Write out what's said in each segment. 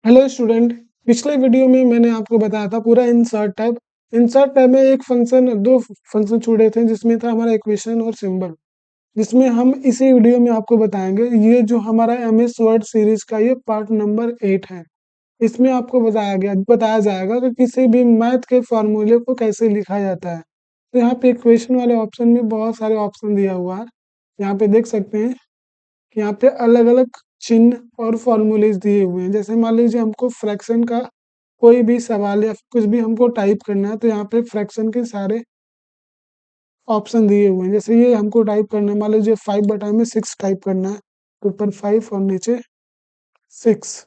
Hello student. पिछले video में मैंने आपको बताया था पूरा इंसर्ट टैब में एक फंक्शन दो फंक्शन छूटे थे जिसमें था हमारा इक्वेशन और सिंबल। जिसमें हम इसी वीडियो में आपको बताएंगे ये जो हमारा एमएस वर्ड सीरीज का ये पार्ट नंबर 8 है। इसमें आपको बताया जाएगा कि किसी भी मैथ के फॉर्मूले को कैसे लिखा जाता है। तो यहाँ पे इक्वेशन वाले ऑप्शन में बहुत सारे ऑप्शन दिया हुआ है। यहाँ पे देख सकते हैं कि यहाँ पे अलग अलग चिन्ह और फॉर्मूलेज दिए हुए हैं। जैसे मान लीजिए हमको फ्रैक्शन का कोई भी सवाल या कुछ भी हमको टाइप करना है तो यहाँ पे फ्रैक्शन के सारे ऑप्शन दिए हुए हैं। जैसे ये हमको टाइप करना है, मान लीजिए 5/6 टाइप करना है तो ऊपर 5 और नीचे 6।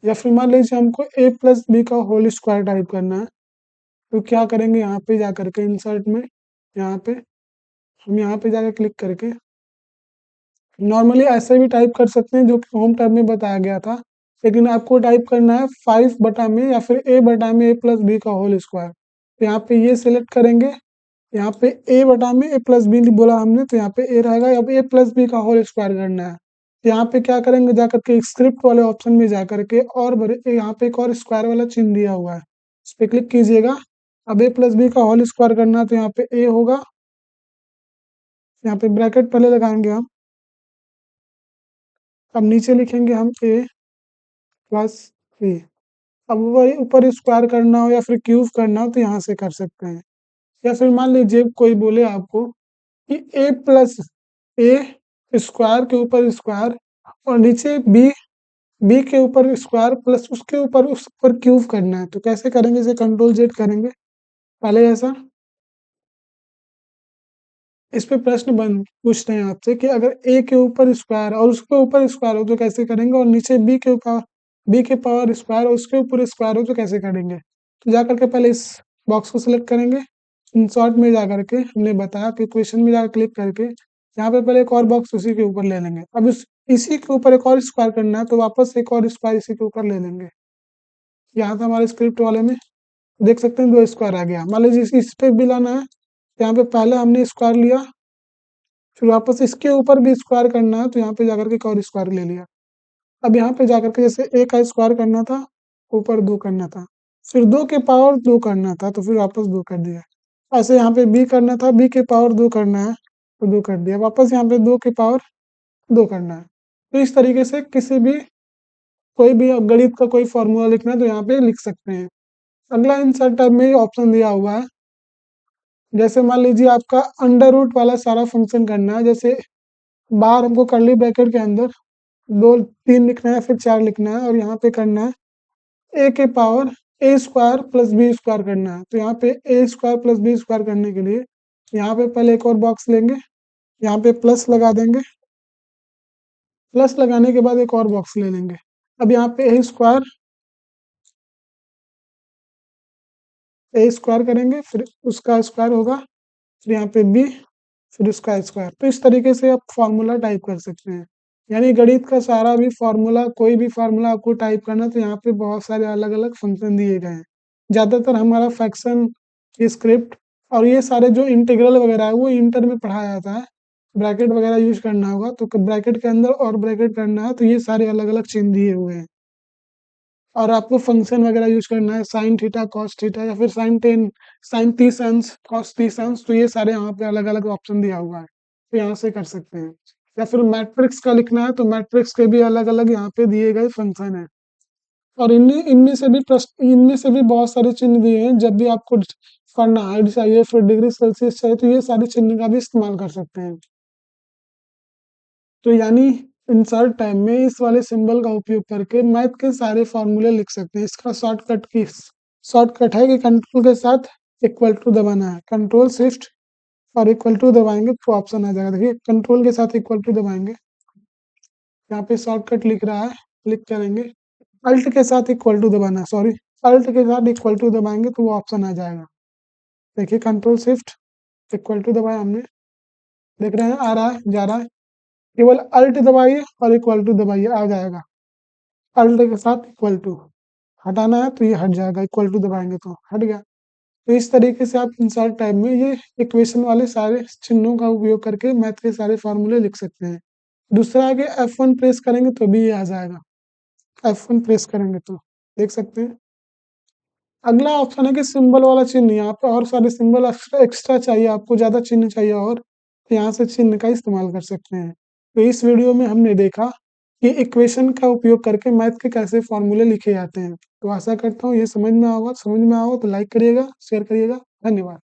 या फिर मान लीजिए हमको a+b का होल स्क्वायर टाइप करना है तो क्या करेंगे, यहाँ पे जा करके इंसर्ट में यहाँ पे हम यहाँ पे जाकर क्लिक करके नॉर्मली ऐसे भी टाइप कर सकते हैं जो कि होम टैब में बताया गया था, लेकिन आपको टाइप करना है 5/में या फिर a/a+b का होल स्क्वायर। तो यहाँ पे ये सिलेक्ट करेंगे, यहाँ पे a/a+b बोला हमने तो यहाँ पे a रहेगा। अब a+b का होल स्क्वायर करना है तो यहाँ पे क्या करेंगे, जाकर के स्क्रिप्ट वाले ऑप्शन में जाकर के और यहाँ पे एक और स्क्वायर वाला चिन्ह दिया हुआ है, उस पर क्लिक कीजिएगा। अब a+b का होल स्क्वायर करना है तो यहाँ पे a होगा, यहाँ पे ब्रैकेट पहले लगाएंगे हम। अब नीचे लिखेंगे हम a+b। अब वही ऊपर स्क्वायर करना हो या फिर क्यूब करना हो तो यहाँ से कर सकते हैं। या फिर मान लीजिए कोई बोले आपको कि a स्क्वायर के ऊपर स्क्वायर और नीचे बी के ऊपर स्क्वायर प्लस उसके ऊपर उस पर क्यूब करना है तो कैसे करेंगे, इसे कंट्रोल Z करेंगे पहले ऐसा। इस पे प्रश्न बन पूछते हैं आपसे कि अगर a के ऊपर स्क्वायर और उसके ऊपर स्क्वायर हो तो कैसे करेंगे, और नीचे बी के पावर स्क्वायर और उसके ऊपर स्क्वायर हो तो कैसे करेंगे। तो जाकर के पहले इस बॉक्स को सिलेक्ट करेंगे, इंसर्ट में जाकर के हमने बताया कि क्वेश्चन में जाकर क्लिक करके यहाँ पे पहले एक और बॉक्स उसी के ऊपर ले लेंगे। अब इसी के ऊपर एक और स्क्वायर करना है तो वापस एक और स्क्वायर इसी के ऊपर ले लेंगे। यहाँ था हमारे स्क्रिप्ट वाले में देख सकते हैं 2 स्क्वायर आ गया। मान लीजिए इस पे भी लाना है, यहाँ पे पहले हमने स्क्वायर लिया, फिर वापस इसके ऊपर भी स्क्वायर करना है तो यहाँ पे जाकर के एक और स्क्वायर ले लिया। अब यहाँ पे जाकर के जैसे a का स्क्वायर करना था, ऊपर 2 करना था, फिर 2 के पावर 2 करना था तो फिर वापस 2 कर दिया। ऐसे यहाँ पे b करना था, b के पावर 2 करना है तो 2 कर दिया, वापस यहाँ पे 2 के पावर 2 करना है। तो इस तरीके से किसी भी कोई भी गणित का कोई फॉर्मूला लिखना है तो यहाँ पे लिख सकते हैं। अगला इंसर्ट टैब में ऑप्शन दिया हुआ है, जैसे मान लीजिए आपका अंडर रूट वाला सारा फंक्शन करना है। जैसे बाहर हमको कर्ली ब्रैकेट के अंदर 2 3 लिखना है फिर 4 लिखना है और यहाँ पे करना है a के power a square plus b square करना है। तो यहाँ पे a square plus b square करने के लिए यहाँ पे पहले एक और बॉक्स लेंगे, यहाँ पे प्लस लगा देंगे, प्लस लगाने के बाद एक और बॉक्स ले लेंगे। अब यहाँ पे a स्क्वायर करेंगे, फिर उसका स्क्वायर होगा, फिर यहाँ पे b, फिर उसका स्क्वायर। तो इस तरीके से आप फॉर्मूला टाइप कर सकते हैं। यानी गणित का सारा भी फॉर्मूला, कोई भी फॉर्मूला आपको टाइप करना तो यहाँ पे बहुत सारे अलग अलग फंक्शन दिए गए हैं। ज़्यादातर हमारा फ्रैक्शन, स्क्रिप्ट और ये सारे जो इंटीग्रल वगैरह है वो इंटर में पढ़ाया जाता है। ब्रैकेट वगैरह यूज करना होगा तो ब्रैकेट के अंदर और ब्रैकेट करना है तो ये सारे अलग अलग चिन्ह दिए हुए हैं। और आपको फंक्शन वगैरह यूज करना है, साइन थीटा कॉस थीटा या फिर साइन 30 अंश कॉस 30 अंश, तो ये सारे यहाँ पे अलग अलग ऑप्शन दिया हुआ है तो यहाँ से कर सकते हैं। या फिर मैट्रिक्स का लिखना है तो मैट्रिक्स के भी अलग अलग यहाँ पे दिए गए फंक्शन है। और इनमें से भी बहुत सारे चिन्ह दिए हैं। जब भी आपको फahrenheit चाहिए फिर डिग्री सेल्सियस चाहिए तो ये सारे चिन्ह का भी इस्तेमाल कर सकते हैं। तो यानी इंसर्ट टाइम में इस वाले सिंबल का उपयोग करके मैथ के सारे फॉर्मूले लिख सकते हैं। इसका शॉर्टकट है कि कंट्रोल के साथ इक्वल टू दबाना है, कंट्रोल शिफ्ट और इक्वल टू दबाएंगे तो ऑप्शन आ जाएगा। देखिए कंट्रोल के साथ इक्वल टू दबाएंगे, यहाँ पे शॉर्टकट लिख रहा है, क्लिक करेंगे। अल्ट के साथ इक्वल टू दबाना, सॉरी, अल्ट के साथ इक्वल टू दबाएंगे तो वो ऑप्शन आ जाएगा। देखिए कंट्रोल शिफ्ट इक्वल टू दबाया हमने, देख रहे हैं आ रहा है जा रहा है। केवल अल्ट दबाइए और इक्वल टू दबाइए, आ जाएगा। अल्ट के साथ इक्वल टू हटाना है तो ये हट जाएगा, इक्वल टू दबाएंगे तो हट गया। तो इस तरीके से आप इंसर्ट टाइप में ये इक्वेशन वाले सारे चिन्हों का उपयोग करके मैथ के सारे फॉर्मूले लिख सकते हैं। दूसरा आगे F1 प्रेस करेंगे तो भी ये आ जाएगा। F1 प्रेस करेंगे तो देख सकते हैं। अगला ऑप्शन है कि सिंबल वाला चिन्ह, यहाँ पे और सारे सिंबल एक्स्ट्रा एक्स्ट्रा चाहिए, आपको ज़्यादा चिन्ह चाहिए और तो यहाँ से चिन्ह का इस्तेमाल कर सकते हैं। तो इस वीडियो में हमने देखा कि इक्वेशन का उपयोग करके मैथ के कैसे फॉर्मूले लिखे जाते हैं। तो आशा करता हूँ ये समझ में आया होगा तो लाइक करिएगा, शेयर करिएगा। धन्यवाद।